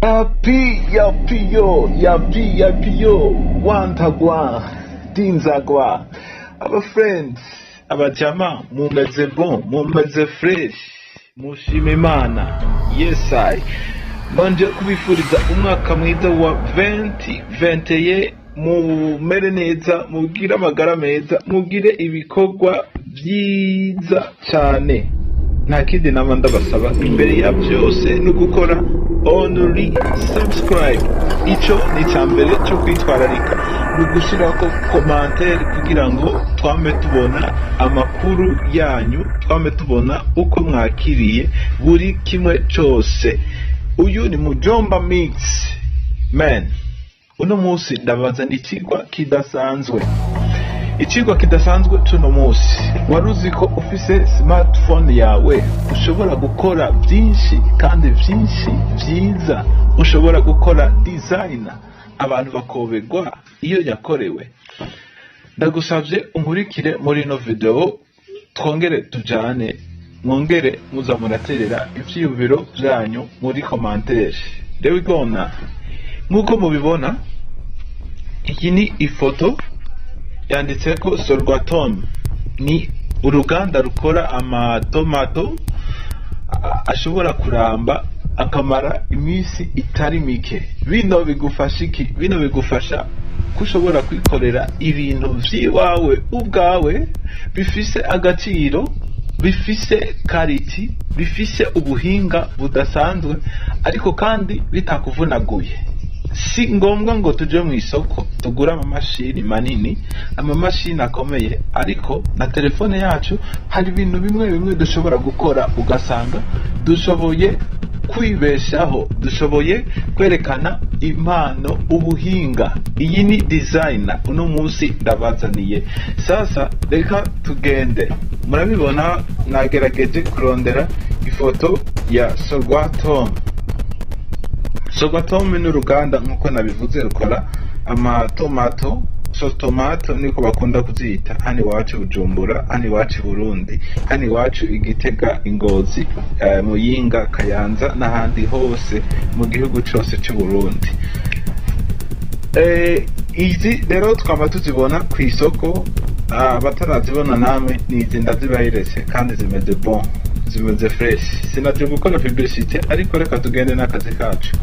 Yapi yo, wantagwa, dinzagwa. Aba friends, abajama, mumeze bon, mumeze fresh, mushima Imana. Yes I. Mbanje kubifuriza umwaka mwiza wa 2021, mumere neza, mugire amagara meza, mugire ibikorwa byiza cyane. Nta kindi nama ndabasaba imbere ya byose no gukora only subscribe. Ico ni cyambere cyo kwitwararika, no gushirako commentaire kugira ngo twame tubona amakuru yanyu, twame tubona uko mwakiriye buri kimwe cyose. Uyu ni Mujomba Mix man. Uno munsi ndabazana ikigwa kidasanzwe. Ikigwa kidasanzwe tuno munsi. Waruzi ko ufise smartphone yawe ushobora gukora byinshi kandi byinshi byiza. Ushobora gukora design abantu bakobegwa iyo yakorewe. Ndagusavye unkurikire muri no video, twongere tujane, mwongere muza muraterera ivyiyumviro byanyu muri commentaire. There we go now. Nkuko mubibona, iyi ni ifoto yanditseko Sorghum. Ni uruganda rukora amatomato ashobora kuramba akamara iminsi itari mike. Bino bigufasha iki? Bino bigufasha kushobora kwikorera ibintu vyiwawe ubwawe bifise agaciro, bifise kariti, bifise ubuhinga budasanzwe, ariko kandi bitakuvunaguye. Si ngombwa ngo tuje mu isoko tugura amamashini manini, amamashini akomeye, ariko na telefone yacu hari ibintu bimwe dushobora gukora ugasanga dushoboye kwibeshaho, dushoboye kwerekana impano, ubuhinga. Iyi ni design uno munsi ndabazaniye. Sasa reka tugende. Murabibona nagerageje kurondera ifoto ya Sorghum. Sorghum ni uruganda nkuko nabivuze rukora amatomato, tomato niko bakunda kuzita hano iwacu Bujumbura, hano iwacu Burundi, hano iwacu Igitega, Ingozi, Muyinga, Kayanza n'ahandi hose mu gihugu cyose cy'u Burundi. Izi rero twaba tuzibona ku isoko, batarazibona namwe nizi ndazibayirese kandi zimeze bon, zimeze fresh. Sinaje gukora publicité, ariko reka tugende n'akazi kacu.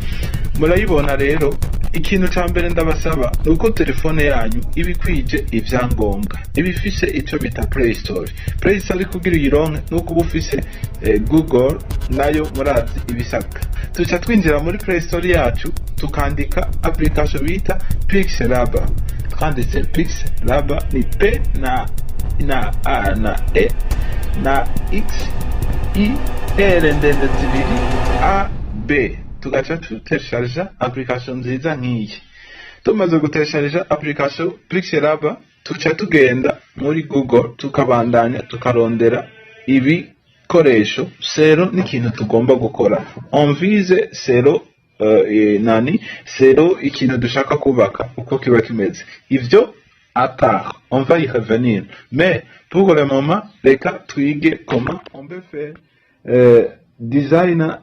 Murayibona rero, ikintu cya mbere ndabasaba nuko telefone yanyu ibikwije ivyangombwa, ibifise ico bita Play Store. Play Store kugira uyironke nuko ubufise Google, nayo murazi ibisaka. Tuca twinjira muri Play Store yacu tukandika application bita Pixelab. Twanditse Pixelab ni P na A na E na X I R ndende zibiri A B. Tugaca tutesharja application nziza nk'iyi. Tumaze gutesharja application Pixelab, tuca tugenda muri Google tukabandanya tukarondera ibikoresho sero n'ikintu tugomba gukora. On vise sero sero ikintu dushaka kubaka uko kiba kimeze. Ivyo à on va y revenir. Mais pour le moment, reka twige comment on peut faire design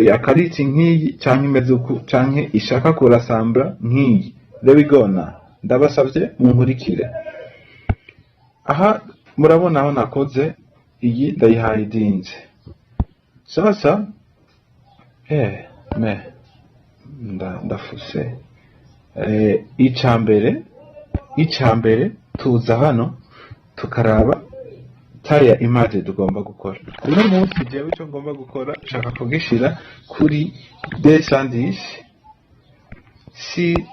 ya kariti nk'iyi canke imeze uku canke ishaka kurasambra nk'iyi. There we go now. Ndabasavye munkurikire. Aha murabona aho nakoze iyi ndayihidinze. Sasa ndafuse icambere tuza hano tukaraba taya image tugomba gukora. Uno munsi jewe icyo ngomba gukora nshaka kugishira kuri 210 si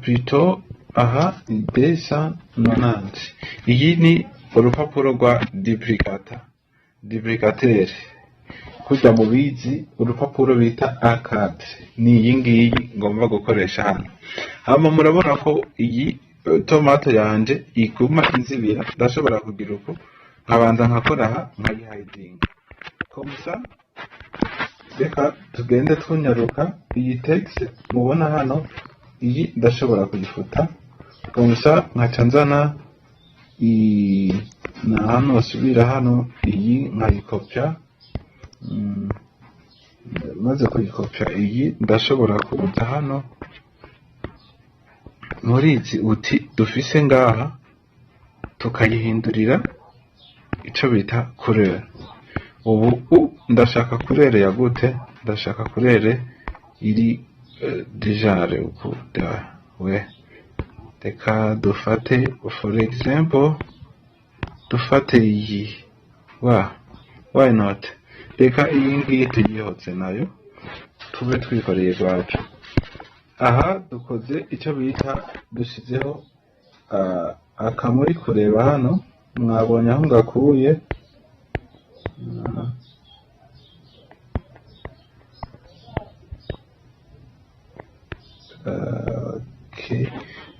plutôt aha 290. Iyi ni urupapuro rwa duplicateur. Kujya mu bizi urupapuro bita A4 ni iyi ngiyi ngomba gukoresha hano. Hama murabona ko iyi tomato yanje ikuma inzibira, ndashobora kugira uko nkabanza nkakora aha nkayihidinga. Komsa reka tugende tunyaruka. Iyi text mubona hano, iyi ndashobora kuyifuta. Komsa nkaca nzana na hano subira hano, iyi nkayikopya maze kuyikopya iyi ndashobora kuza hano muri izi uti dufise ngaha tukayihindurira ico bita couleur. Ubu ndashaka couleur ya gute? Ndashaka couleur iri dijare uku we reka dufate for example dufate iyi why not, reka iyi ngiyi tuyihoze nayo tube twikoreye gwacu. Aha dukoze icyo bita dushyizeho akamuri kureba hano, mwabonye aho ngakuye okay.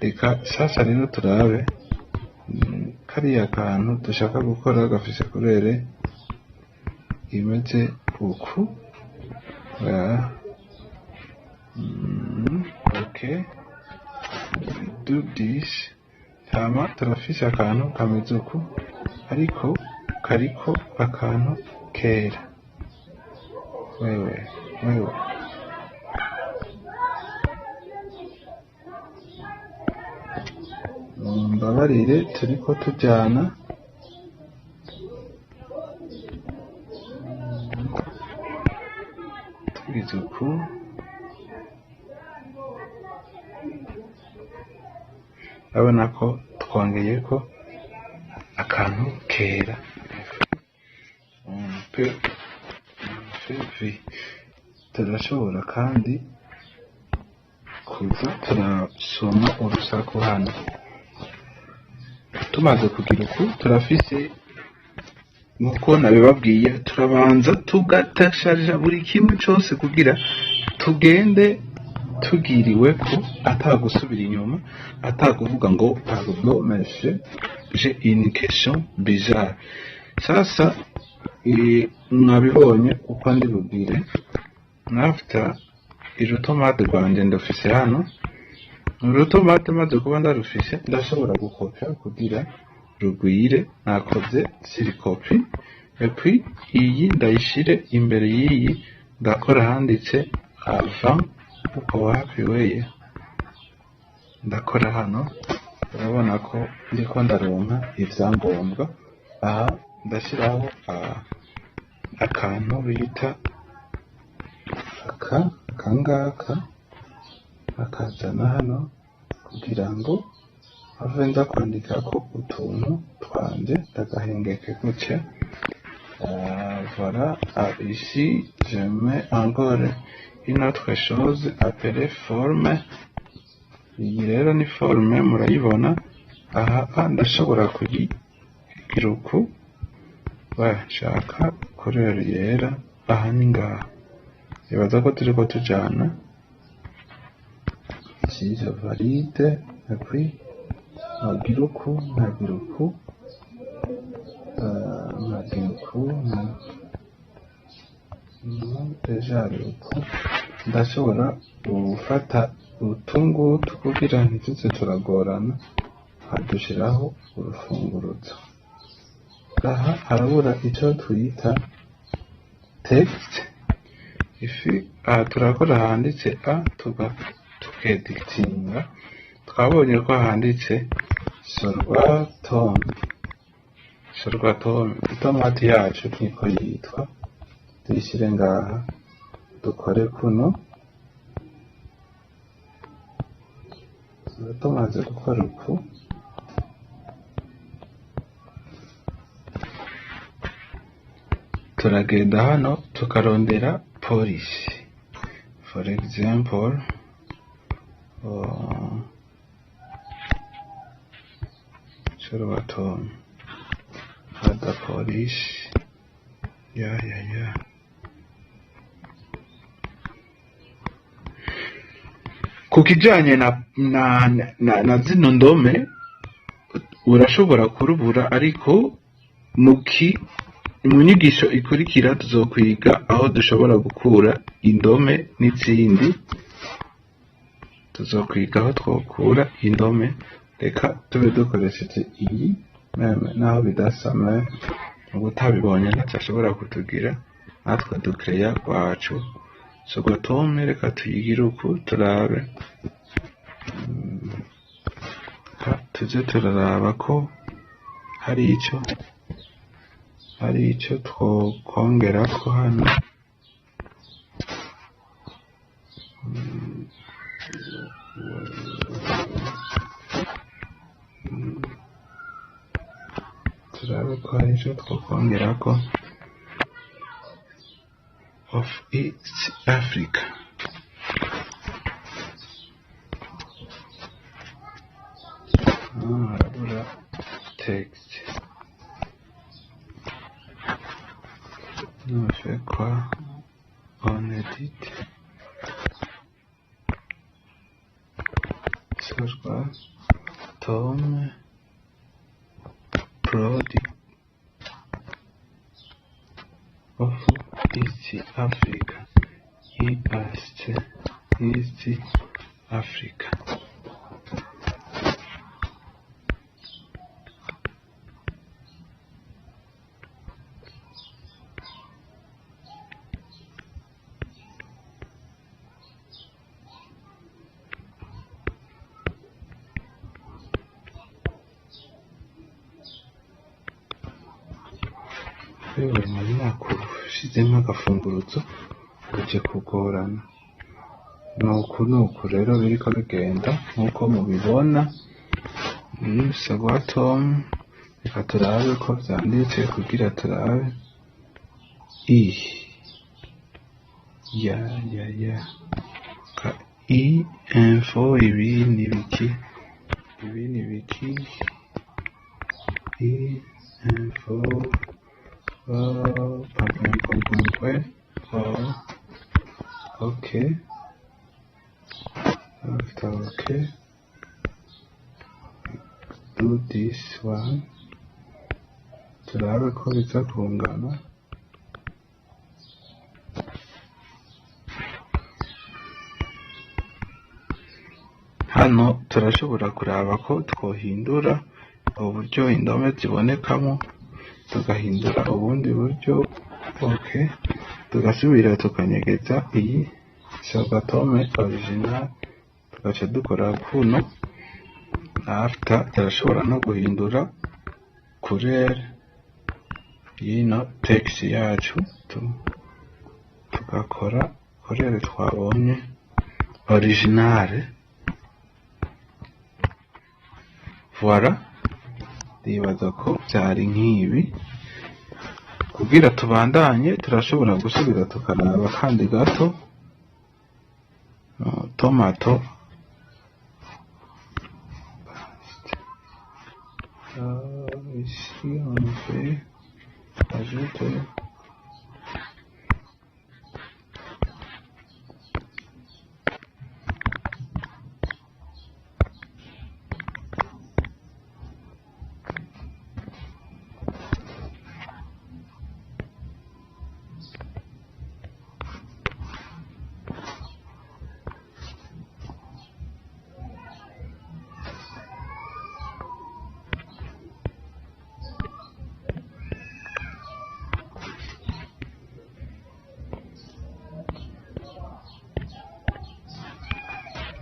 Reka sasa rero turabe kariya kantu dushaka gukora gafise kurere imeze uku okay, do this. Hama turafise akantu kameze uku ariko kariko akantu kera. Wewe mbabarire turiko tujyana tugize uku urabona ko twongeye ko akantu kera. Turashobora kandi kuza turasoma urusaku hano. Tumaze kugira uku turafise nkuko nabibabwiye, turabanza tugatasharija buri kimwe cyose kugira tugende tugiriwe ko atagusubira inyuma, atakuvuga ngo pardon monsieur j'ai une question bizarre. Sasa mwabibonye uko ndi bubwire, after irutomate rwanje ndafise hano. Urutomate maze kuba ndarufise ndashobora gukopya kugira rugwire, nakoze sirikopi epi iyi ndayishire imbere y'iyi, ndakora handitse avant uko hafi weye, ndakora hano. Urabona ko ndiko ndaronka ivyangombwa. Aha ndashiraho akantu bita akangaka akazana hano kugira ngo ave nza kwandika ko utuntu twanje ndagahengeke gutya. Voilà, ici je mets encore une autre chose appelée forme. Iyi rero ni forme, murayibona. Aha ndashobora kugira uku bashaka couleur yera. Aha ni ngaha ibaza ko turiko tujana. Si je valide et puis nkagira uku deja uku. Ndashobora gufata utungutu kugira ntituze turagorana, hadushiraho urufunguruzo. Aha harabura icyo twita text. Ifi turakora handitse a tukedikitinga, twabonye ko handitse sorwatom. Itomati yacu niko yitwa, tuyishyire ngaha dukore kuno. Tumaze gukora uku turagenda hano tukarondera police. For example sorwatom ada police kukijanye na zino ndome urashobora kurubura, ariko mu nyigisho ikurikira tuzokwiga aho dushobora gukura indome n'izindi. Tuzokwiga aho twokura indome. Reka tube dukoresheje iyi naho bidasame, ubutabibonye ntashobora kutugira natwe dukeya kwacu sogotome reka tuyigire uku turabe tuze turaraba ko hari ico twokongerako hano. Turabe ko hari ico twokongerako of East Africa. Harabura text. Non, je fais quoi? On edit. Search bar. Tom product of East Africa. East Africa. Yewe muri nakushizemo agafunguruzo uje kugorana. Nuku rero biriko bigenda nkuko mubibona. Sagwatom reka turabe ko vyanditse kugira turabe ya info ibi ni biki info okay. After okay, do this one. Turabe ko biza kungana. Hano turashobora kuraba ko twohindura uburyo indome zibonekamo, tugahindura ubundi buryo. Okay, tugasubira tukanyegeza iyi Sagatome original, tugaca dukora kuno. After turashobora no guhindura couleur y'ino text yacu, tugakora couleur twabonye originale. Voilà, ndibaza ko byari nk'ibi. Kugira tubandanye turashobora gusubira tukaraba kandi gato. Tomato ici on fait ajouter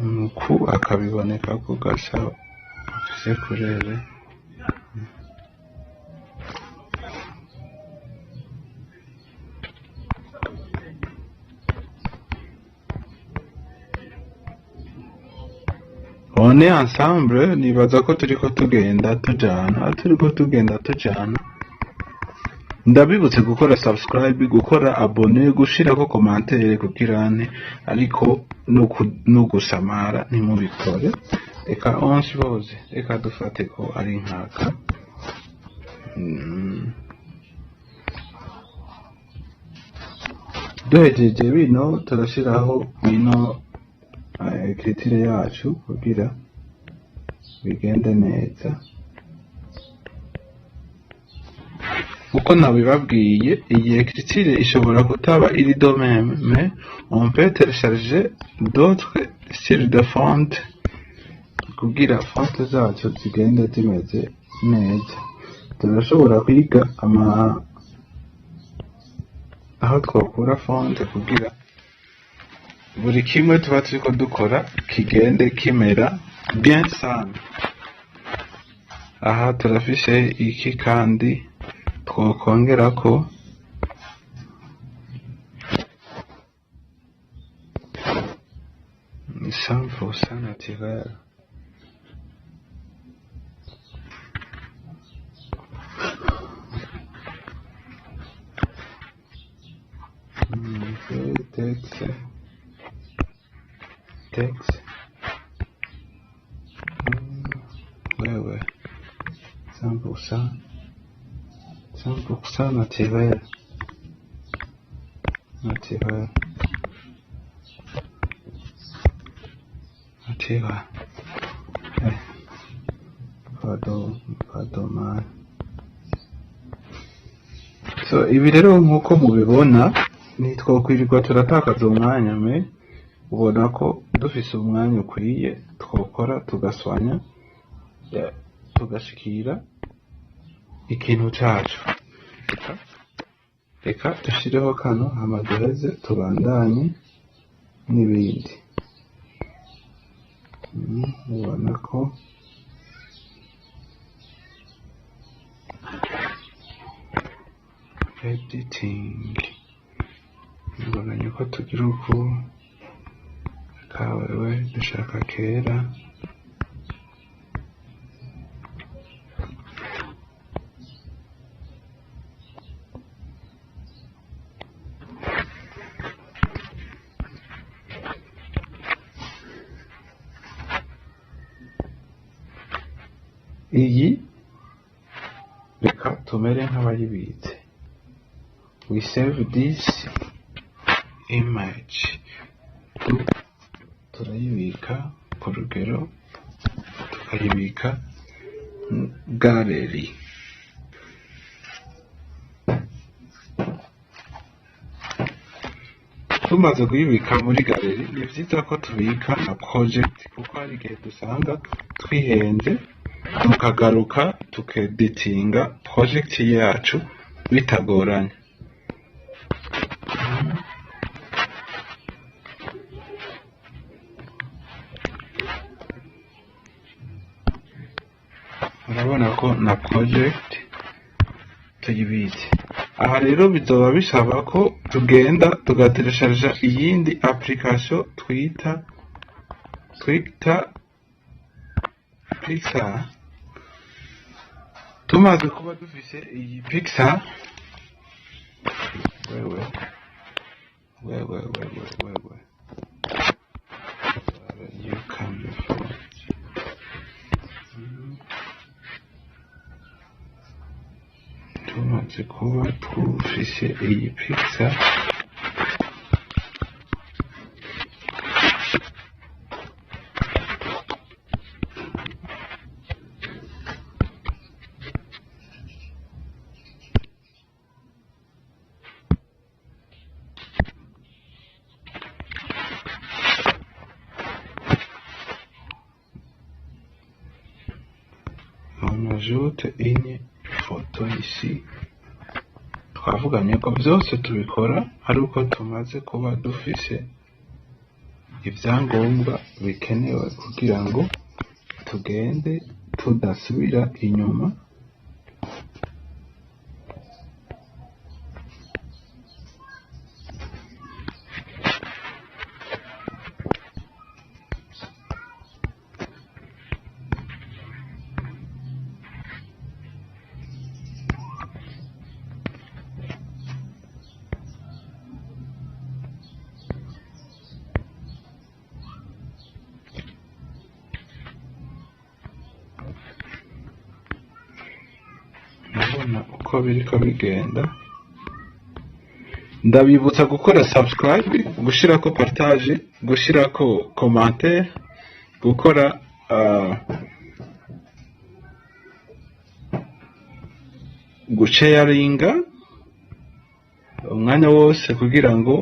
nuku akabiboneka ko gasa afise kurere. On est ensemble, nibaza ko turiko tugenda tujana. Ndabibutse gukora subscribe, gukora abone, gushirako commentaire kukirane, ariko no gusamara ntimubikore. Reka onsiboze, reka dufate ko ari nkaka. Duhejeje bino turashiraho bino ekritire yacu kugira bigende neza. Uko nabibabwiye, iyi ekritire ishobora kutaba iri domaine, mais on peut télécharger d'autres styles de font kugira font zacu zigende zimeze neza. Turashobora kwiga aho twakura font kugira buri kimwe tuba turiko dukora kigende kimera bien sana. Aha turafise iki kandi twokongerako ni 100% naturel. Texte. Ouais. 100% naturel. Naturel. Pardon man. So ibi rero nkuko mubibona ntitwokwirirwa turatakaza umwanya ubona ko dufise umwanya ukwiye twokora tugaswanya tugashikira ikintu cacu. Reka dushireho kano hama duheze tubandanye n'ibindi. Ubona ko editing mbonanye ko tugira uku kawewe dushaka kera. Iyi reka tumere nk'abayibitse. We save this image. Turayibika ku rugero tukayibika gallery. Tumaze kuyibika muri gallery ni vyiza ko tubika na project kuko hari igihe dusanga twihenze tukagaruka tukeditinga project yacu bitagoranye. Urabona ko na project tuyibitse. Aha rero bizoba bisaba ko tugenda tugatereshaja iyindi application twita Pixar. Tumaze kuba dufise iyi Pixar wewe you can tumaze kuba dufise iyi Pixar on ajoute une photo ici. Twavuganye ko byose tubikora ari uko tumaze kuba dufise ibyangombwa bikenewe kugira ngo tugende tudasubira inyuma. Ndabona uko biriko bigenda. Ndabibutsa gukora subscribe, gushirako partage, gushirako commentaire, gukora gusharinga umwanya wose kugira ngo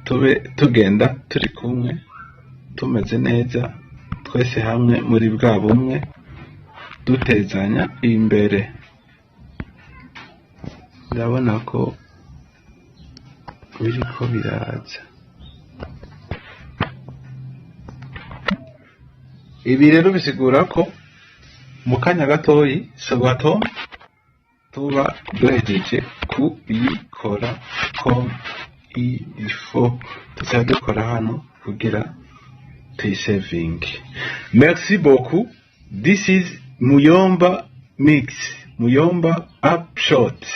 tube tugenda turi kumwe tumeze neza twese hamwe muri bwa bumwe dutezanya imbere. Ndabona ko biriko biraza. ibi rero bisigura ko mu kanya gatoyi sogato tuba duhejeje kuyikora ko ifo tuza dukora hano kugira tuyisaving. Merci beaucoup. This is Muyomba Mix, Muyomba Upshot.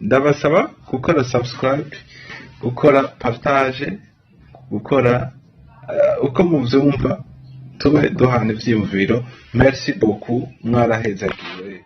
Ndabasaba gukora subscribe, gukora partage, gukora uko muvyumva tube duhana ivyiyumviro. Merci beaucoup, mwarahezagiwe.